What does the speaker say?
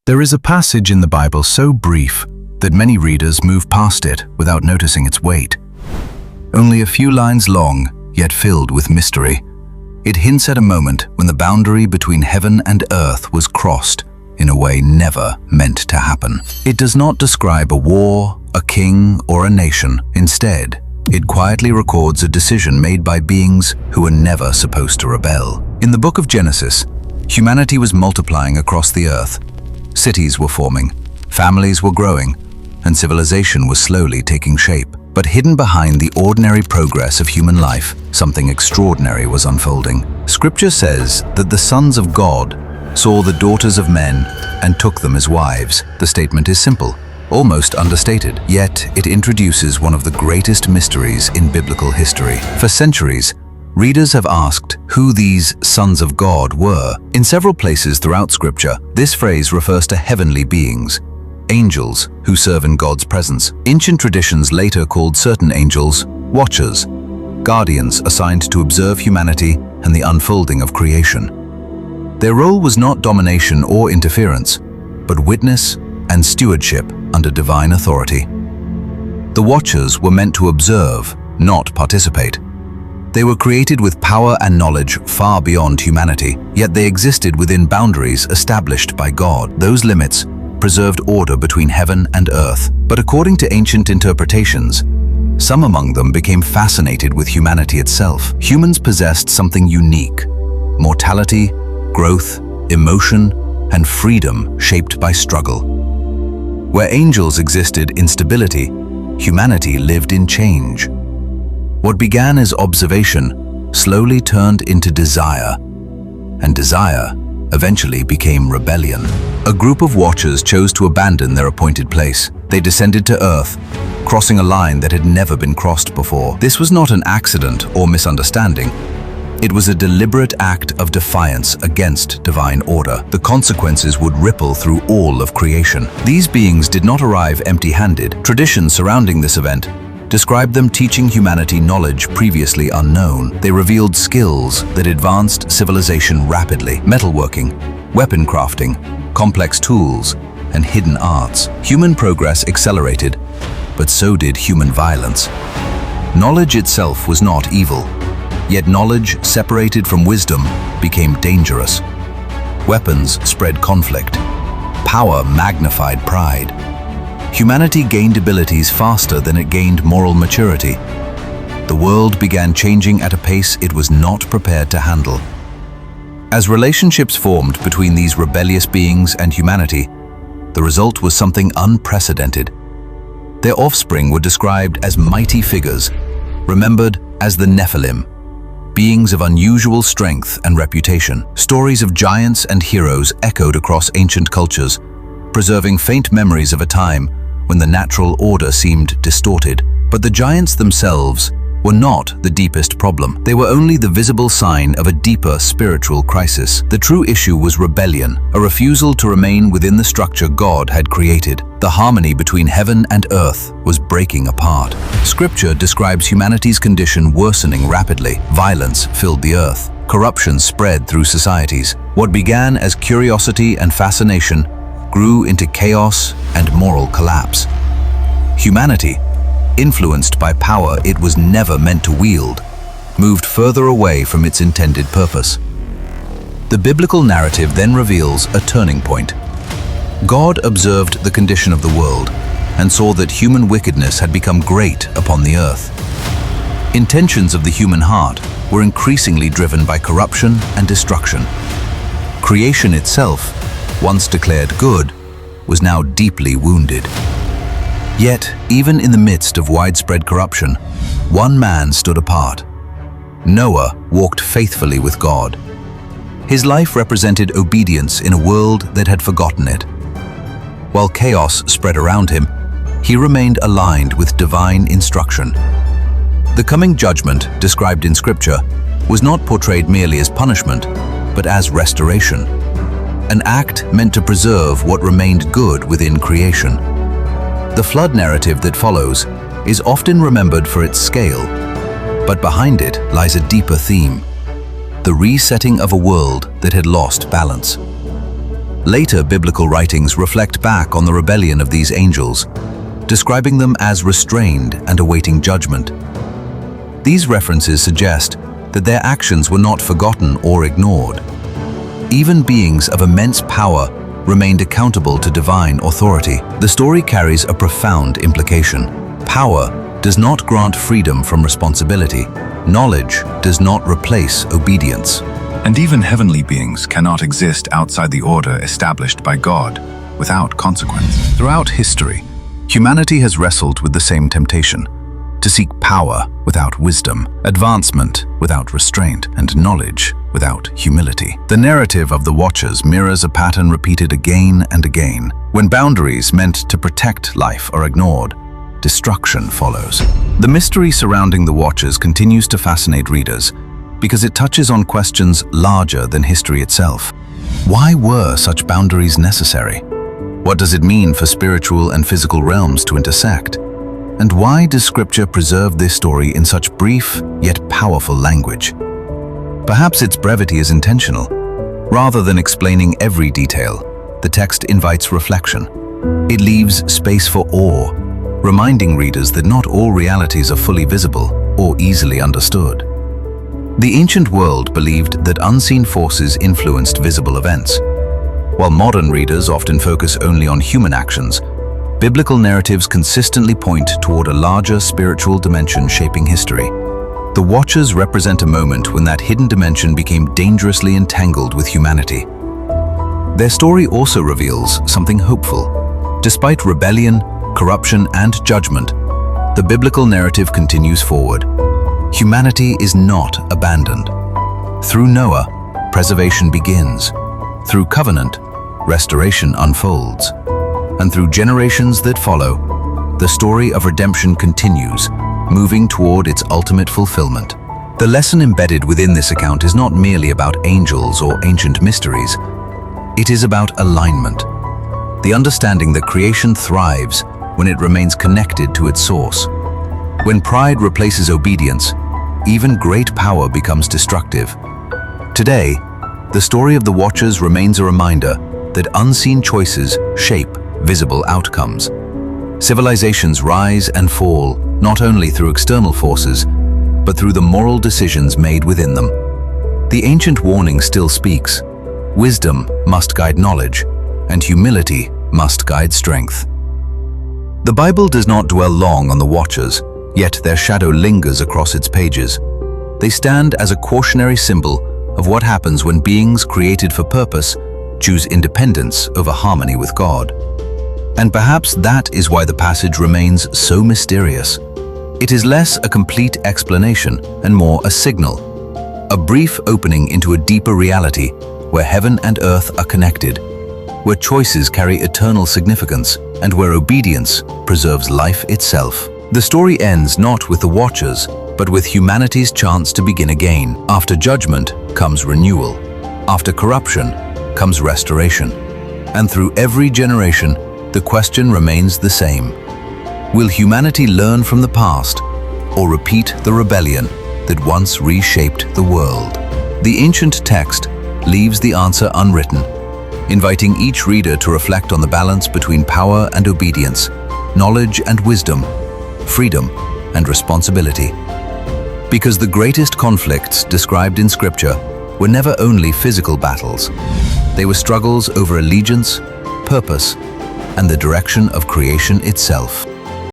There is a passage in the Bible so brief that many readers move past it without noticing its weight. Only a few lines long, yet filled with mystery. It hints at a moment when the boundary between heaven and earth was crossed in a way never meant to happen. It does not describe a war, a king, or a nation. Instead, it quietly records a decision made by beings who were never supposed to rebel. In the Book of Genesis, humanity was multiplying across the earth. Cities were forming, families were growing, and civilization was slowly taking shape. But hidden behind the ordinary progress of human life, something extraordinary was unfolding. Scripture says that the sons of God saw the daughters of men and took them as wives. The statement is simple, almost understated, yet it introduces one of the greatest mysteries in biblical history. For centuries, readers have asked who these sons of God were. In several places throughout Scripture, this phrase refers to heavenly beings, angels who serve in God's presence. Ancient traditions later called certain angels watchers, guardians assigned to observe humanity and the unfolding of creation. Their role was not domination or interference, but witness and stewardship under divine authority. The watchers were meant to observe, not participate. They were created with power and knowledge far beyond humanity, yet they existed within boundaries established by God. Those limits preserved order between heaven and earth. But according to ancient interpretations, some among them became fascinated with humanity itself. Humans possessed something unique: mortality, growth, emotion, and freedom shaped by struggle. Where angels existed in stability, humanity lived in change. What began as observation slowly turned into desire, and desire eventually became rebellion. A group of watchers chose to abandon their appointed place. They descended to earth, crossing a line that had never been crossed before. This was not an accident or misunderstanding. It was a deliberate act of defiance against divine order. The consequences would ripple through all of creation. These beings did not arrive empty-handed. Traditions surrounding this event described them teaching humanity knowledge previously unknown. They revealed skills that advanced civilization rapidly: metalworking, weapon crafting, complex tools, and hidden arts. Human progress accelerated, but so did human violence. Knowledge itself was not evil, yet knowledge separated from wisdom became dangerous. Weapons spread conflict. Power magnified pride. Humanity gained abilities faster than it gained moral maturity. The world began changing at a pace it was not prepared to handle. As relationships formed between these rebellious beings and humanity, the result was something unprecedented. Their offspring were described as mighty figures, remembered as the Nephilim, beings of unusual strength and reputation. Stories of giants and heroes echoed across ancient cultures, preserving faint memories of a time when the natural order seemed distorted. But the giants themselves were not the deepest problem. They were only the visible sign of a deeper spiritual crisis. The true issue was rebellion, a refusal to remain within the structure God had created. The harmony between heaven and earth was breaking apart. Scripture describes humanity's condition worsening rapidly. Violence filled the earth. Corruption spread through societies. What began as curiosity and fascination grew into chaos and moral collapse. Humanity, influenced by power it was never meant to wield, moved further away from its intended purpose. The biblical narrative then reveals a turning point. God observed the condition of the world and saw that human wickedness had become great upon the earth. Intentions of the human heart were increasingly driven by corruption and destruction. Creation itself, once declared good, was now deeply wounded. Yet, even in the midst of widespread corruption, one man stood apart. Noah walked faithfully with God. His life represented obedience in a world that had forgotten it. While chaos spread around him, he remained aligned with divine instruction. The coming judgment, described in Scripture, was not portrayed merely as punishment, but as restoration. An act meant to preserve what remained good within creation. The flood narrative that follows is often remembered for its scale, but behind it lies a deeper theme: the resetting of a world that had lost balance. Later biblical writings reflect back on the rebellion of these angels, describing them as restrained and awaiting judgment. These references suggest that their actions were not forgotten or ignored. Even beings of immense power remained accountable to divine authority. The story carries a profound implication. Power does not grant freedom from responsibility. Knowledge does not replace obedience. And even heavenly beings cannot exist outside the order established by God without consequence. Throughout history, humanity has wrestled with the same temptation: to seek power without wisdom, advancement without restraint, and knowledge without humility. The narrative of the Watchers mirrors a pattern repeated again and again. When boundaries meant to protect life are ignored, destruction follows. The mystery surrounding the Watchers continues to fascinate readers because it touches on questions larger than history itself. Why were such boundaries necessary? What does it mean for spiritual and physical realms to intersect? And why does Scripture preserve this story in such brief yet powerful language? Perhaps its brevity is intentional. Rather than explaining every detail, the text invites reflection. It leaves space for awe, reminding readers that not all realities are fully visible or easily understood. The ancient world believed that unseen forces influenced visible events. While modern readers often focus only on human actions, biblical narratives consistently point toward a larger spiritual dimension shaping history. The Watchers represent a moment when that hidden dimension became dangerously entangled with humanity. Their story also reveals something hopeful. Despite rebellion, corruption, and judgment, the biblical narrative continues forward. Humanity is not abandoned. Through Noah, preservation begins. Through covenant, restoration unfolds. And through generations that follow, the story of redemption continues, moving toward its ultimate fulfillment. The lesson embedded within this account is not merely about angels or ancient mysteries. It is about alignment. The understanding that creation thrives when it remains connected to its source. When pride replaces obedience, even great power becomes destructive. Today, the story of the Watchers remains a reminder that unseen choices shape visible outcomes. Civilizations rise and fall not only through external forces, but through the moral decisions made within them. The ancient warning still speaks: wisdom must guide knowledge, and humility must guide strength. The Bible does not dwell long on the Watchers, yet their shadow lingers across its pages. They stand as a cautionary symbol of what happens when beings created for purpose choose independence over harmony with God. And perhaps that is why the passage remains so mysterious. It is less a complete explanation and more a signal, a brief opening into a deeper reality where heaven and earth are connected, where choices carry eternal significance, and where obedience preserves life itself. The story ends not with the Watchers, but with humanity's chance to begin again. After judgment comes renewal. After corruption comes restoration. And through every generation, the question remains the same. Will humanity learn from the past or repeat the rebellion that once reshaped the world? The ancient text leaves the answer unwritten, inviting each reader to reflect on the balance between power and obedience, knowledge and wisdom, freedom and responsibility. Because the greatest conflicts described in Scripture were never only physical battles. They were struggles over allegiance, purpose, and the direction of creation itself.